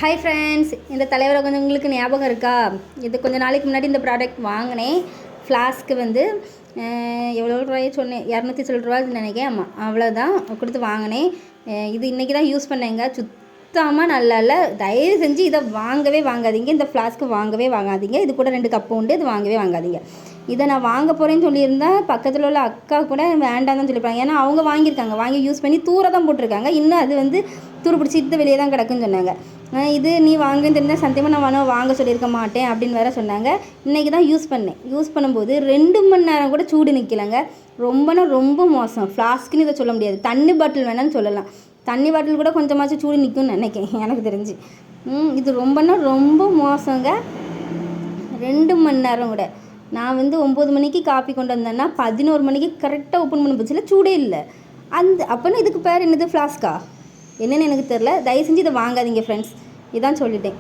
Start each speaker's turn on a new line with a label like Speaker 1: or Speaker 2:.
Speaker 1: Hi friends, இந்த தலைவரை கொஞ்சம் உங்களுக்கு ஞாபகம் இருக்கா? இது கொஞ்சம் நாளைக்கு முன்னாடி இந்த ப்ராடக்ட் வாங்கினேன். ஃப்ளாஸ்க்கு வந்து எவ்வளோ ரூபாய் சொன்னேன், 200 சில்லற ரூபாய்ன்னு நினைக்கிறேன். ஆமாம், அவ்வளோதான் கொடுத்து வாங்கினேன். இது இன்றைக்கி தான் யூஸ் பண்ணேங்க. சுத்தமாக நல்லா இல்லை. தயவு செஞ்சு இதை வாங்கவே வாங்காதீங்க. இந்த ஃப்ளாஸ்க்கு வாங்கவே வாங்காதீங்க. இது கூட 2 கப்பு உண்டு. இது வாங்கவே வாங்காதீங்க. இதை நான் வாங்க போகிறேன்னு சொல்லியிருந்தா பக்கத்தில் உள்ள அக்கா கூட வேண்டாம் தான் சொல்லியிருப்பாங்க. ஏன்னா அவங்க வாங்கியிருக்காங்க, வாங்கி யூஸ் பண்ணி தூர தான் போட்டிருக்காங்க. இன்னும் அது வந்து தூர பிடிச்சிட்டு வெளியே தான் கிடக்குன்னு சொன்னாங்க. இது நீ வாங்குன்னு தெரிஞ்சால் சத்தியமாக நான் வாங்க சொல்லியிருக்க மாட்டேன் அப்படின்னு வேறு சொன்னாங்க. இன்றைக்கி தான் யூஸ் பண்ணேன். யூஸ் பண்ணும்போது 2 மணி நேரம் கூட சூடு நிற்கலைங்க. ரொம்ப மோசம். ஃப்ளாஸ்க்குன்னு இதை சொல்ல முடியாது. தண்ணி பாட்டில் வேணான்னு சொல்லலாம். தண்ணி பாட்டில் கூட கொஞ்சமாச்சும் சூடு நிற்கும்னு நினைக்கிறேன் எனக்கு தெரிஞ்சு. இது ரொம்ப மோசங்க. 2 மணி நேரம் கூட. நான் வந்து 9 மணிக்கு காப்பி கொண்டு வந்தேன்னா 11 மணிக்கு கரெக்டாக ஓப்பன் பண்ண போச்சுல, சூடே இல்லை. அப்போனா இதுக்கு பேர் என்னது, ஃப்ளாஸ்க்கா என்னென்னு எனக்கு தெரில. தயவு செஞ்சு இதை வாங்காதீங்க ஃப்ரெண்ட்ஸ். இதான் சொல்லிட்டேன்.